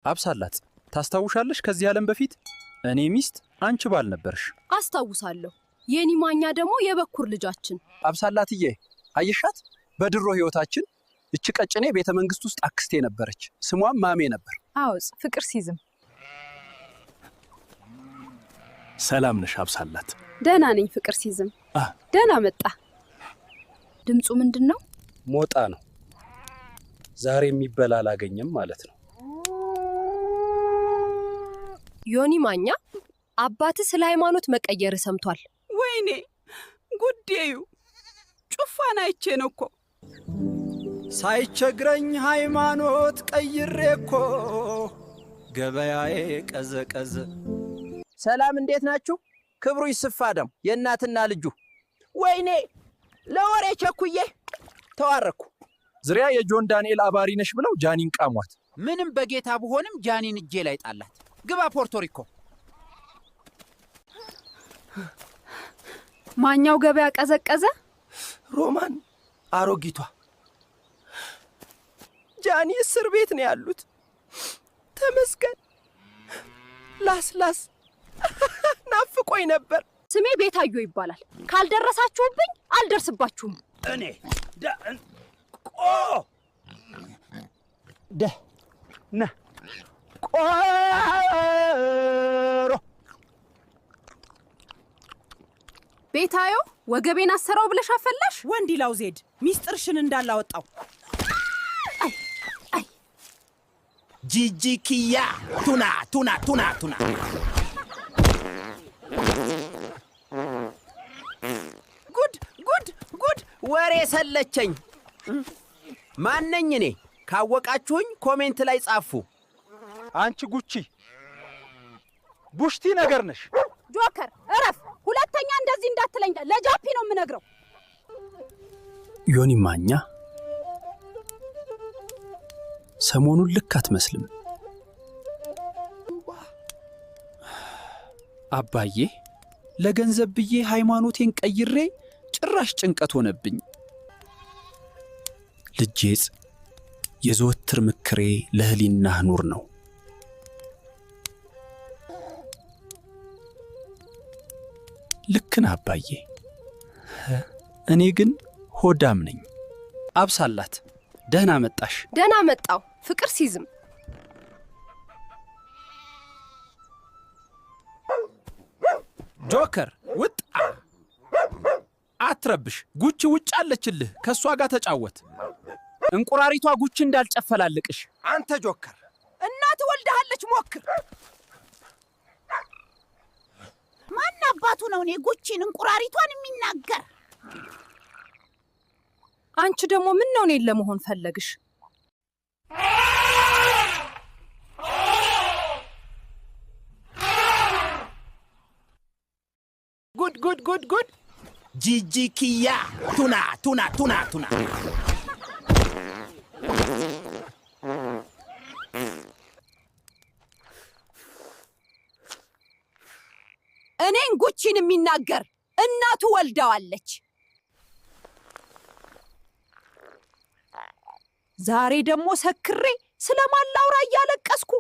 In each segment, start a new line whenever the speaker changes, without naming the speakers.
አብሳላት ታስታውሻለሽ? ከዚህ ዓለም በፊት እኔ ሚስት አንቺ ባል ነበርሽ።
አስታውሳለሁ። የኔ ማኛ ደግሞ የበኩር ልጃችን።
አብሳላትዬ አየሻት? በድሮ ህይወታችን እቺ ቀጭኔ ቤተ መንግስት ውስጥ አክስቴ ነበረች። ስሟም ማሜ ነበር።
አውጽ ፍቅር ሲዝም።
ሰላም ነሽ አብሳላት?
ደህና ነኝ ፍቅር ሲዝም። ደህና መጣ። ድምጹ ምንድነው?
ሞጣ ነው። ዛሬ የሚበላ አላገኘም ማለት ነው።
ዮኒ ማኛ አባት ስለ ሃይማኖት መቀየር ሰምቷል።
ወይኔ ጉዴዩ ጩፋን አይቼ ነው እኮ
ሳይቸግረኝ ሃይማኖት ቀይሬኮ ገበያዬ ቀዘቀዘ።
ሰላም እንዴት ናችሁ? ክብሩ ይስፋደም የእናትና ልጁ። ወይኔ ለወሬ ቸኩዬ ተዋረኩ።
ዝሪያ የጆን ዳንኤል አባሪ ነሽ ብለው ጃኒን ቃሟት።
ምንም በጌታ ብሆንም ጃኒን እጄ ላይ ጣላት። ግባ ፖርቶሪኮ።
ማኛው ገበያ ቀዘቀዘ።
ሮማን አሮጊቷ ጃኒ እስር ቤት ነው ያሉት። ተመስገን። ላስላስ ናፍቆኝ ነበር።
ስሜ ቤታዮ ይባላል። ካልደረሳችሁብኝ አልደርስባችሁም።
እኔ ቆሮ
ቤታዮ ወገቤን አሰራው ብለሽ አፈላሽ።
ወንዲላው ዜድ ሚስጥርሽን እንዳላወጣው።
ጂጂኪያ ቱና ቱና ቱና ቱና ጉድ ጉድ ጉድ ወሬ ሰለቸኝ። ማነኝ እኔ? ካወቃችሁኝ ኮሜንት ላይ ጻፉ።
አንቺ ጉቺ ቡሽቲ ነገር ነሽ።
ጆከር እረፍ። ሁለተኛ እንደዚህ እንዳትለኝ ለጃፒ ነው የምነግረው።
ዮኒ ማኛ ሰሞኑን ልክ አትመስልም። አባዬ ለገንዘብ ብዬ ሃይማኖቴን ቀይሬ ጭራሽ ጭንቀት ሆነብኝ። ልጄጽ የዘወትር ምክሬ ለህሊናህ ኑር ነው። ልክን አባዬ፣ እኔ ግን ሆዳም ነኝ። አብሳላት ደህና መጣሽ።
ደህና መጣው ፍቅር ሲዝም።
ጆከር ውጣ፣ አትረብሽ። ጉቺ ውጭ አለችልህ፣ ከሷ ጋር ተጫወት። እንቁራሪቷ ጉቺ እንዳልጨፈላልቅሽ።
አንተ ጆከር እናት ወልደሃለች፣ ሞክር።
ማን አባቱ ነው እኔ ጉቺን እንቁራሪቷን የሚናገር?
አንቺ ደግሞ ምን ነው እኔን ለመሆን ፈለግሽ?
ጉድ ጉድ ጉድ ጉድ ጂጂኪያ ቱና ቱና ቱና ቱና
እኔን ጉቺን የሚናገር እናቱ ወልዳዋለች። ዛሬ ደግሞ ሰክሬ ስለማላውራ እያለቀስኩ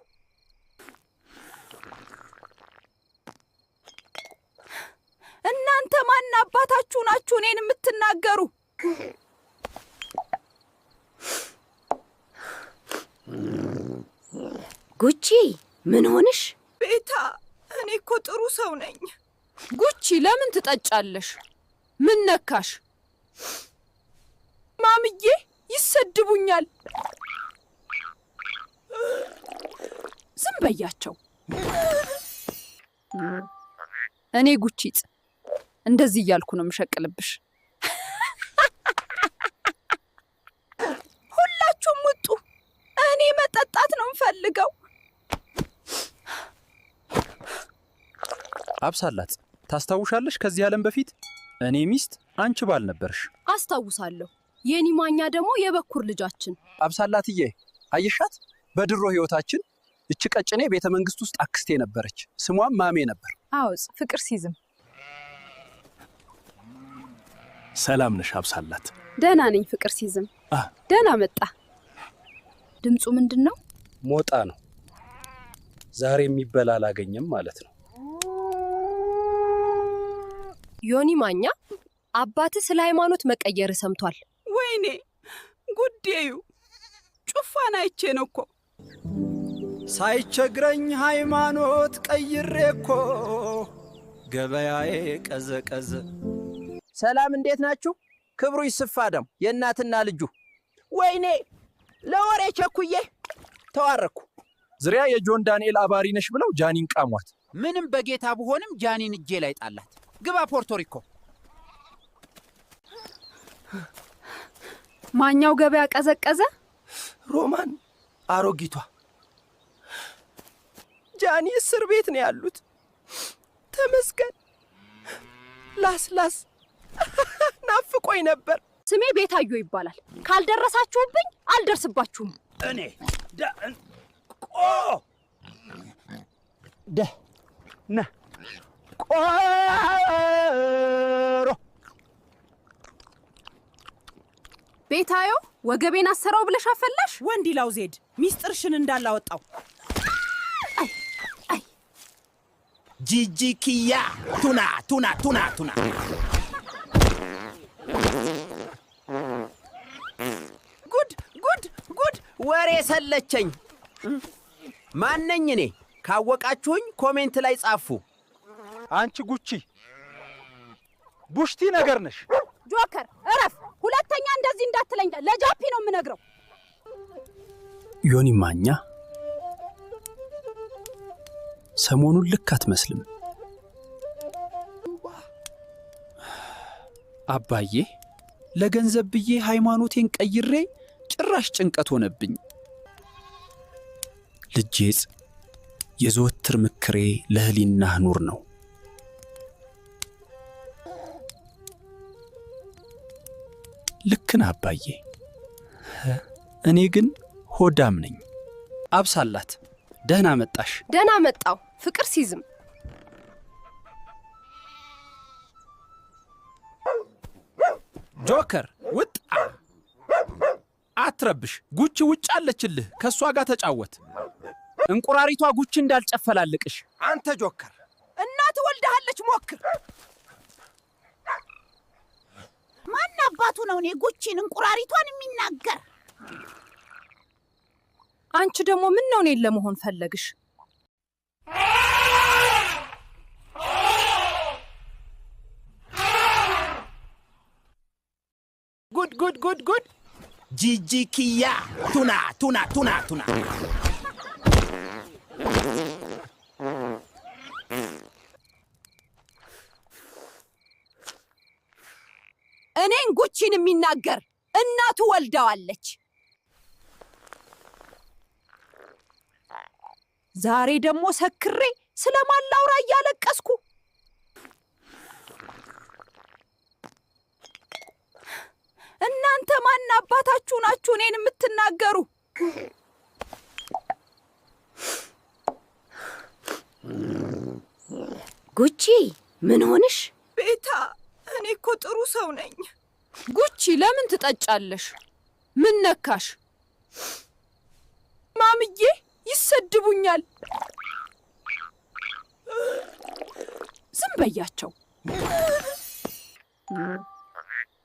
እናንተ ማን አባታችሁ ናችሁ እኔን የምትናገሩ? ጉቺ ምን ሆንሽ?
ቤታ እኔ እኮ ጥሩ ሰው ነኝ።
ጉቺ ለምን ትጠጫለሽ? ምን ነካሽ?
ማምዬ ይሰድቡኛል።
ዝም በያቸው። እኔ ጉቺት እንደዚህ እያልኩ ነው የምሸቅልብሽ።
ሁላችሁም ውጡ። እኔ መጠጣት ነው የምፈልገው።
አብሳላት ታስታውሻለሽ? ከዚህ ዓለም በፊት እኔ ሚስት አንቺ ባል ነበርሽ።
አስታውሳለሁ። የኔ ማኛ ደግሞ የበኩር ልጃችን።
አብሳላትዬ አየሻት? በድሮ ህይወታችን እቺ ቀጭኔ ቤተ መንግስት ውስጥ አክስቴ ነበረች። ስሟም ማሜ ነበር።
አውጽ ፍቅር ሲዝም።
ሰላም ነሽ አብሳላት?
ደህና ነኝ ፍቅር ሲዝም። ደህና መጣ። ድምጹ ምንድነው?
ሞጣ ነው። ዛሬ የሚበላ አላገኘም ማለት ነው።
ዮኒ ማኛ አባትህ ስለ ሃይማኖት መቀየር ሰምቷል።
ወይኔ ጉዴዩ ጩፋን አይቼ ነው እኮ
ሳይቸግረኝ ሃይማኖት ቀይሬ እኮ ገበያዬ ቀዘቀዘ።
ሰላም እንዴት ናችሁ? ክብሩ ይስፋደም የእናትና ልጁ። ወይኔ ለወሬ ቸኩዬ ተዋረኩ።
ዝሪያ የጆን ዳንኤል አባሪ ነሽ ብለው ጃኒን ቃሟት።
ምንም በጌታ ብሆንም ጃኒን እጄ ላይ ጣላት። ግባ ፖርቶሪኮ።
ማኛው ገበያ ቀዘቀዘ።
ሮማን አሮጊቷ ጃኒ እስር ቤት ነው ያሉት። ተመስገን። ላስላስ ናፍቆኝ ነበር።
ስሜ ቤታዮ ይባላል። ካልደረሳችሁብኝ አልደርስባችሁም።
እኔ ቆሮ
ቤታዮ ወገቤን አሰራው ብለሽ አፈላሽ።
ወንድ ይላው ዜድ ሚስጥርሽን እንዳላወጣው።
ጂጂ ኪያ ቱና ቱና ቱና ቱና
ጉድ ጉድ ጉድ! ወሬ ሰለቸኝ። ማነኝ እኔ? ካወቃችሁኝ ኮሜንት ላይ ጻፉ።
አንቺ ጉቺ ቡሽቲ ነገር ነሽ።
ጆከር እረፍ! ሁለተኛ እንደዚህ እንዳትለኝ ለጃፒ ነው የምነግረው።
ዮኒ ማኛ ሰሞኑን ልክ አትመስልም። አባዬ ለገንዘብ ብዬ ሃይማኖቴን ቀይሬ ጭራሽ ጭንቀት ሆነብኝ። ልጄጽ የዘወትር ምክሬ ለህሊና ኑር ነው። ልክን አባዬ፣ እኔ ግን ሆዳም ነኝ። አብሳላት። ደህና መጣሽ።
ደህና መጣው። ፍቅር ሲዝም
ጆከር ውጣ! አትረብሽ። ጉቺ ውጭ አለችልህ። ከሷ ጋር ተጫወት። እንቁራሪቷ ጉቺ እንዳልጨፈላልቅሽ።
አንተ ጆከር እናት ወልደሃለች፣ ሞክር።
ማን አባቱ ነው እኔ ጉቺን እንቁራሪቷን የሚናገር?
አንቺ ደግሞ ምን ነው እኔን ለመሆን ፈለግሽ?
ጉድ ጉድ ጉድ ጉድ! ጂጂ ኪያ ቱና ቱና ቱና ቱና
እኔን ጉቺን የሚናገር እናቱ ወልዳዋለች።
ዛሬ ደግሞ ሰክሬ ስለማላውራ እያለቀስኩ እናንተ ማን አባታችሁ ናችሁ እኔን የምትናገሩ?
ጉቺ ምን ሆንሽ?
ቤታ እኔ እኮ ጥሩ ሰው ነኝ።
ጉቺ ለምን ትጠጫለሽ? ምን ነካሽ?
ማምዬ ይሰድቡኛል። ዝም በያቸው።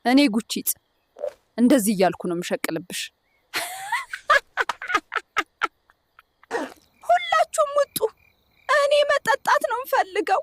እኔ ጉቺጽ እንደዚህ እያልኩ ነው የምሸቅልብሽ።
ሁላችሁም ውጡ። እኔ መጠጣት ነው የምፈልገው።